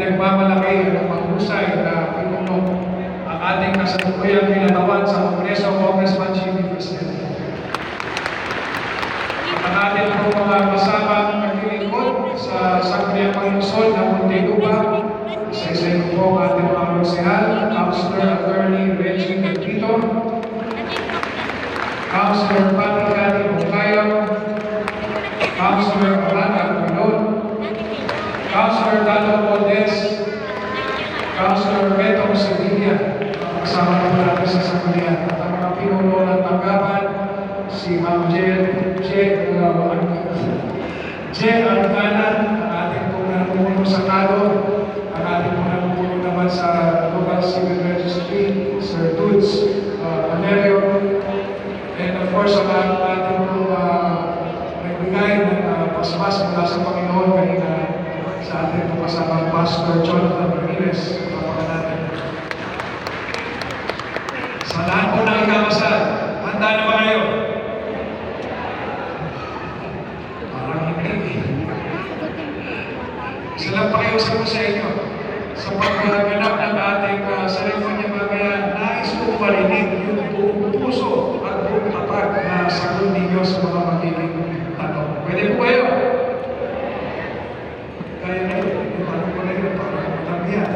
pinagmamalaki ng mahusay na pinuno ang ating kasalukuyang kinatawan sa Kongreso, Congressman Jimmy Cristian. Ang ating mga kasamang naglilingkod sa Sangguniang Lungsod ng Muntinlupa, isa-isa po ang ating mga konsehal, Councilor Attorney Reggie Tito, Councilor Pati Cati Moncayo, Councilor Orlando Pilon, Councilor Tano Pondes, Councilor Beto Sevilla, kasama po natin sa Sanggunian, at ang mga pinuno ng tanggapan, si Ma'am J. Arcana, ang ating pong namumuno sa Talo, ang ating pong namumuno naman sa Local Civil Registry, Sir Dudes Valerio, and of course, ang ating pong nagbigay ng pasmas mula sa Panginoon kanina sa ating pong kasamang Pastor Jonathan Ramirez, mga natin. Sa lahat po ng ikamasal, handa na ba kayo? Isa lang pakiusap ko sa inyo, sa pagganap ng ating seremony mamaya, nais ko marinig yung buong puso at buong tapat na sagot ninyo sa mga magiging tanong. Pwede po kayo? Kaya na yun, yung tanong ko na yun, para matamihan.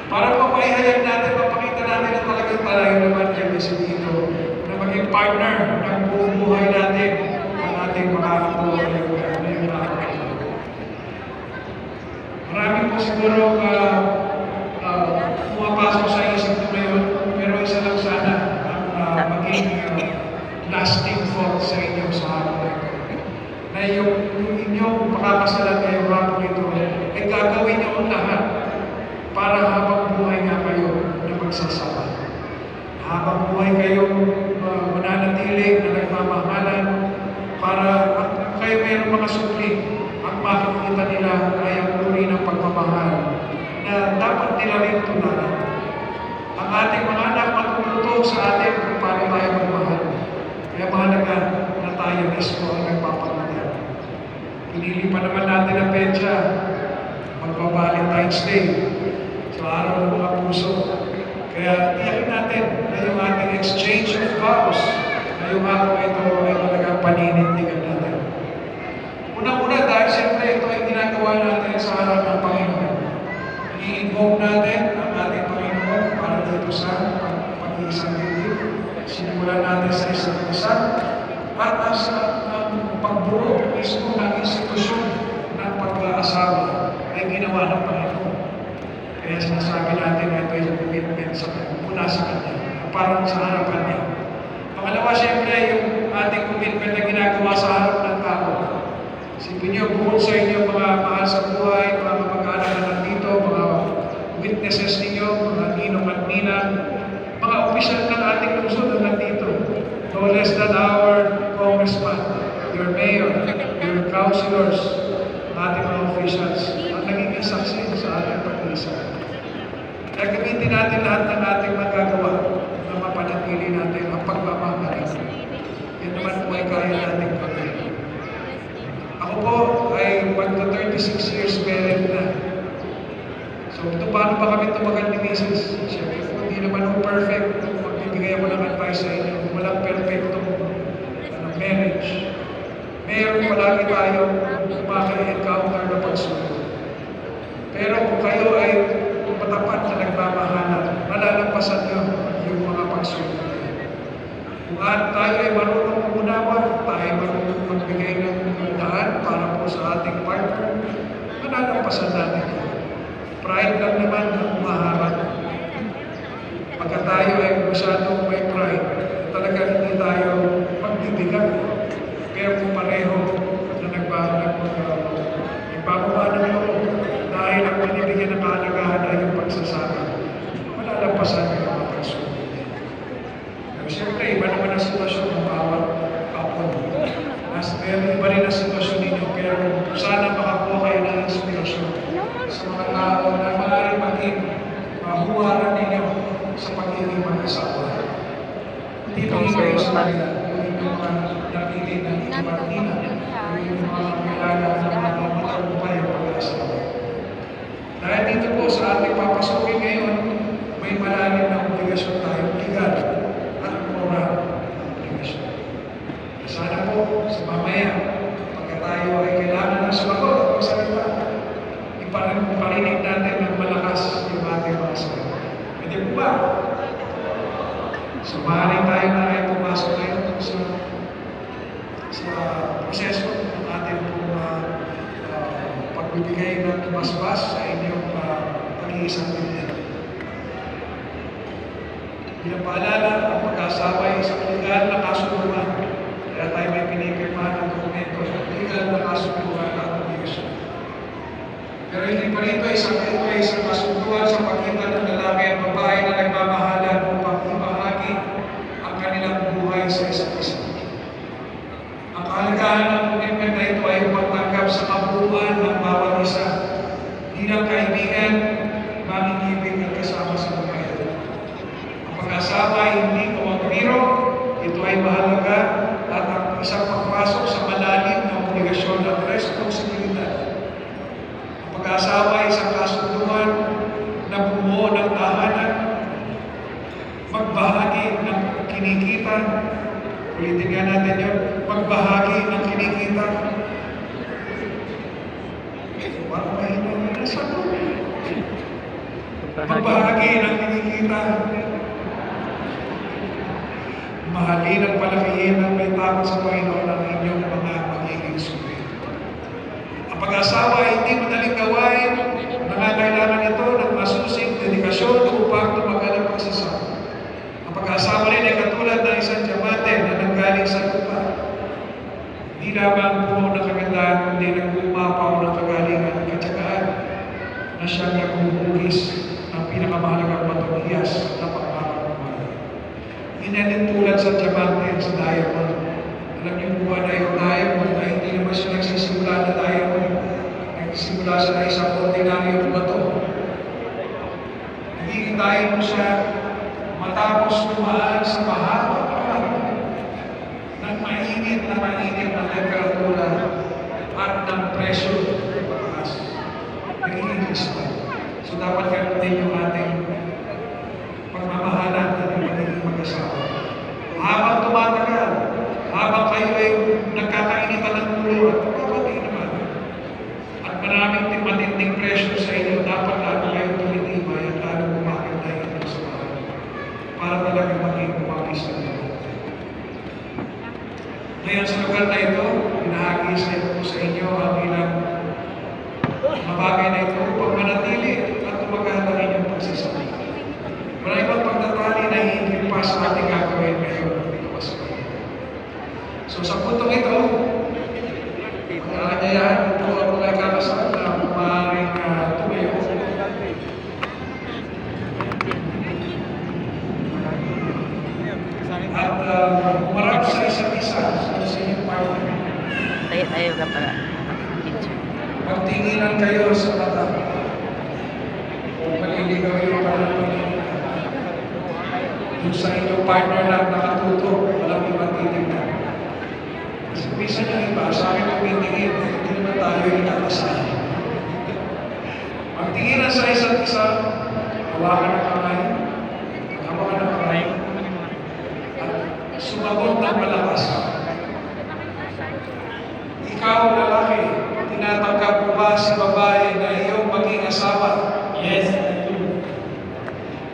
Para mapaihayag natin, mapakita natin na talagang tayo naman kayo si Tito, na maging partner ng buong buhay natin, ang ating makakakuha ng marami po siguro pumapasok sa isip ko ngayon, pero isa lang sana ang maging lasting thought sa inyo sa araw na ito. Na yung inyong pakakasalan ngayong rapong ito, ay gagawin niyo ang lahat para habang buhay nga kayo na magsasama. Habang buhay kayo mananatili na nagmamahalan, para kayo mayroong mga supli, ang makikita nila ay ang uri ng pagmamahal na dapat nila rin tularan. Ang ating mga anak matutulong sa atin kung paano tayo magmahal. Kaya mahalaga na tayo mismo ang nagpapagmahal. Pinili pa naman natin ang petsa, magpa-Valentine's Day, sa araw ng mga puso. Kaya tiyakin natin na yung ating exchange of vows, na yung araw ito ay talagang paninindigan natin. Unang-una dahil siyempre ito ay ginagawa natin sa harap ng Panginoon. I-invoke natin ang ating Panginoon para dito sa pag-iisang dibdib. Sinimulan natin sa isa't isa at ang pagbuo mismo ng institusyon ng pag-aasawa ay ginawa ng Panginoon. Kaya sinasabi natin na ito ay commitment sa mula sa Kanya, parang sa harapan niya. Pangalawa, siyempre, yung ating commitment na ginagawa sa harap ng tao. Isipin niyo, bukod sa inyo mga mahal sa buhay, mga kamag-anak na nandito, mga witnesses ninyo, mga ninong at ninang, mga opisyal ng ating lungsod na nandito. No less than our congressman, your mayor, your councilors, ating mga officials, ang nagiging saksi sa ating pag-iisa. Kaya gamitin natin lahat ng ating magagawa na mapanatili natin ang pagmamahal. Yan naman po ay kaya natin gawin. Ako po ay magto-36 years married na. So, paano ba kami tumagal ni Mrs.? Siyempre, hindi naman ako perfect. Magbibigay ako ng advice sa inyo. Walang perfectong marriage. Meron palagi tayo maka-encounter na pagsunod. Pero kung kayo ay matapat na nagmamahalan, malalampasan nyo yung mga pagsunod. Kung tayo ay marunong umunawa, tayo ay marunong magbigay ng daan para po sa ating partner, malalampasan natin. Pride lang naman ang umaharap. Pagka tayo ay masyadong may pride, talaga hindi tayo magbibigat. Pero kung pareho na nagbababa ng loob, dahil ang pinibigyan ng kahalagahan ay yung pagsasama, malalampasan yung mga pagsunod. Siyempre, iba naman ang sitwasyon ng bawat kapon. Iba rin ang sitwasyon ninyo, pero sana makakuha kayo ng inspirasyon sa mga tao na maaaring maging mahuwaran ninyo sa pagiging mag-asawa. Hindi pa kayo sa kanila, yung mga napili ng inyong partida, yung mga kakilala ng mga matagumpay ang pag-asawa. sa ating papasukin ngayon, may malalim na obligasyon tayo, legal at moral na obligasyon. Sana po, sa mamaya, pagka tayo ay kailangan ng sumagot at magsalita, iparinig natin ng malakas yung ating mga salita. Pwede po ba? So, maaaring tayo na ay pumasok ngayon sa proseso ng ating pagbibigay ng tumasbas sa inyong pag-iisang pilihan. Bilang paalala, ang pag-asawa ay isang legal na kasunduan. Kaya tayo may pinipirmahan ng dokumento, legal na kasunduan at obligasyon. Pero hindi pa rito isang kasunduan sa pagitan ng lalaki at babae na nagmamahalan upang ibahagi ang kanilang buhay sa isa't isa. Ang kahalagahan ng komitment na ito ay pagtanggap sa kabuuan ng bawat isa bilang kaibigan, mamingibig at kasama sa buhay. Ang pag-asawa ay hindi kumagbiro, ito ay mahalaga at ang isang pagpasok sa malalim na obligasyon at responsibilidad. Ang pag-asawa ay isang kasunduan na bumuo ng tahanan, magbahagi ng kinikita. Ulitin nga natin yun, magbahagi ng kinikita. Parang mahina na sa magbahagi ng kinikita. Mahalin at palakihin ang may takot sa Panginoon ang inyong mga magiging suwi. Ang pag-asawa ay hindi madaling gawain, nangangailangan ito ng masusing dedikasyon upang tumagal ang pagsasama. Ang pag-asawa rin ay katulad ng isang diamante na nanggaling sa lupa. Hindi lamang puno ng kagandahan, kundi nag-uumapaw ng kagalingan at katsagaan na siyang nagbubuhis ng pinakamahalagang patungiyas na pagmamahal. Hindi tulad sa diamante, sa diamond. Alam niyo po na yung diamond ay hindi naman siya nagsisimula na diamond. Nagsisimula siya na isang ordinaryong bato. Nagiging diamond siya matapos dumaan sa mahaba ng mainit na temperatura at ng pressure ng pagkas. Nagiging kristal. So dapat ganun din yung ating pagmamahalan at yung magiging mag-asawa. Habang tumatagal, habang kayo ay nagkakainitan ng ulo at kapapati naman, at maraming matinding pressure sa inyo, dapat lalo kayo tumitibay at lalo kumakit na ito sa bahay para talaga maging kumapis na ito. Ngayon sa lugar na ito, pinahagis na ito sa inyo ang ilang mabagay na ito upang manatili at tumagal ang inyong pagsasama. Marami pang pagtatali na hihigit pa sa ating gagawin ngayon. So sa puntong ito, aanyayahan po ang mga kakasal na maaaring tumayo. At umarap sa isa't isa sa inyong partner. Tayo ka para. Magtinginan kayo sa mata. Kung maliligaw yung panalangin. Yung sa inyong partner lang nakatuto, walang ibang titignan. Kasi minsan yung iba, sa akin tumitingin, hindi naman tayo inatasahin. Magtinginan sa isa't isa, hawakan ng kamay, hawakan ng kamay, at sumagot ng malakas. Ikaw, lalaki, tinatanggap mo ba si babae na iyong maging asawa? Yes, I do.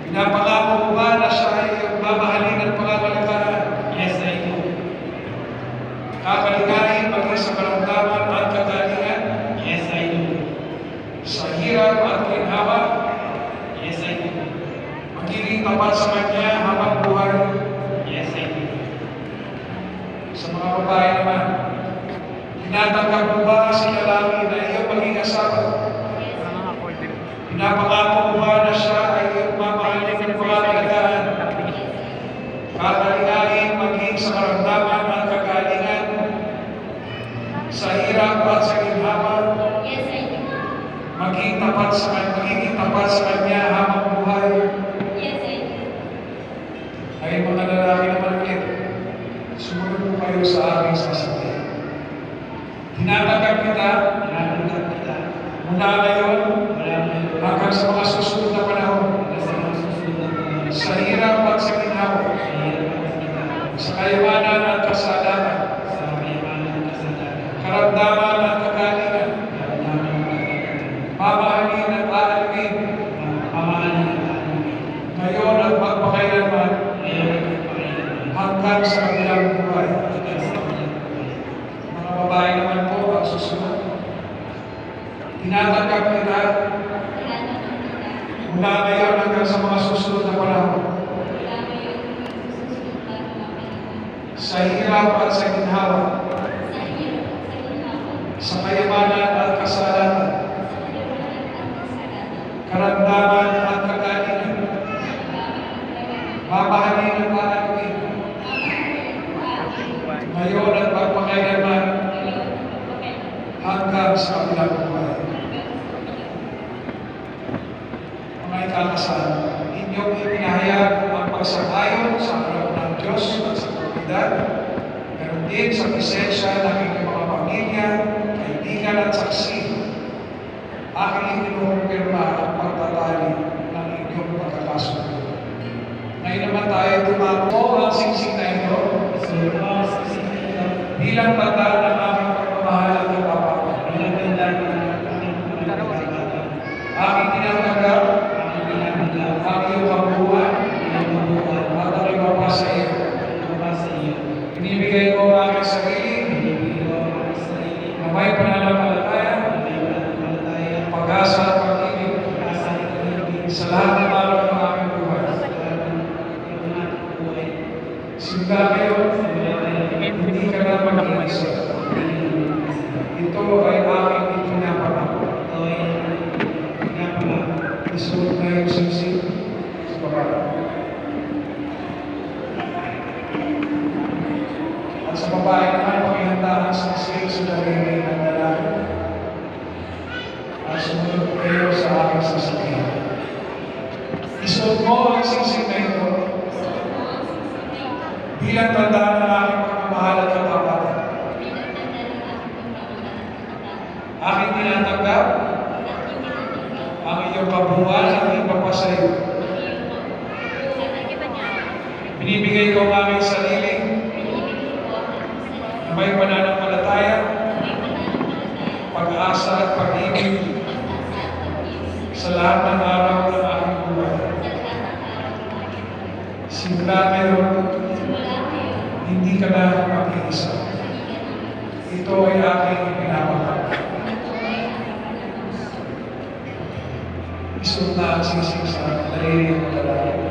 Pinapangako mo ba na siya ay iyong mamahalin at pangangalagaan? Yes, I do. Kakaligayin maging sa karamdaman at kagalingan? Yes, I do. Sa hirap at ginhawa? Yes, I do. Magiging tapat sa kanya habang buhay? Yes, I do. Sa mga babae naman, tinatanggap mo ba si lalaki na iyong maging asawa? Pinapangako mo ba na siya ay iyong mamahalin at pangangalagaan? Kakaligayin maging sa karamdaman at kagalingan? Sa hirap at sa ginhawa? Yes, I do. Magiging tapat sa kanya habang buhay? Yes, I do. Ay mga lalaki naman ulit, sumunod po kayo sa aking sasabihin. Tinatanggap kita, mula ngayon mula ngayon hanggang sa mga susunod na panahon, hanggang sa mga susunod na panahon, sa hirap at sa ginhawa, sa hirap at sa ginawa, sa kayamanan at kasalanan, sa kayamanan at kasalanan, karamdaman at kagalingan, karamdaman at kagalingan, mamahalin at aalipin, pamahalin at aalipin, ngayon at magpakailanman, ngayon at magpakailanman, hanggang sa kabilang buhay. hanggang sa kabilang buhay. Mga babae naman po ang susunod. Tinatanggap nila mula ngayon hanggang sa mga susunod na panahon, sa hirap at sa ginhawa, sa kayamanan at kasalanan, karamdaman at kagalingan, mamahalin at aalipin, ngayon at magpakailanman, hanggang sa kabilang buhay. Mga ikakasal, inyong ipinahayag ang pagsang-ayon sa harap ng Diyos at sa komunidad, ganon din sa presensya ng inyong mga pamilya, kaibigan at saksi. Aking inukumpirma ang pagtatali ng inyong pagkakasundo. Ngayon naman tayo dumako ang singsing na ito bilang tanda ng aming pagmamahal at kapapagod. Aking tinatanggap ang iyong kabuuan at ang iba sa iyo. Binibigay ko ang aking sarili na may pananampalataya, pag-asa at pag-ibig sa lahat ng araw ng aming buhay. Simula ngayon, hindi ka na mag-iisa. Ito ay aking ipinapangako. Isuot na yung singsing sa baba. At sa babae naman, pakihanda ang singsing sa daliri ng lalaki. At sumunod kayo sa aking sasabihin. Isuot mo ang singsing na ito bilang tanda ng aking pagmamahal at kapapagod. Aking tinatanggap ang iyong kabuuan at iyong papasayo. Binibigay ko ang aming sarili na may pananampalataya, pag-asa at pag-ibig sa lahat ng araw ng aking buhay. Simula ngayon, hindi ka na mag-iisa. Ito ay aking pinapangako. Isuot na ang singsing sa daliri ng lalaki.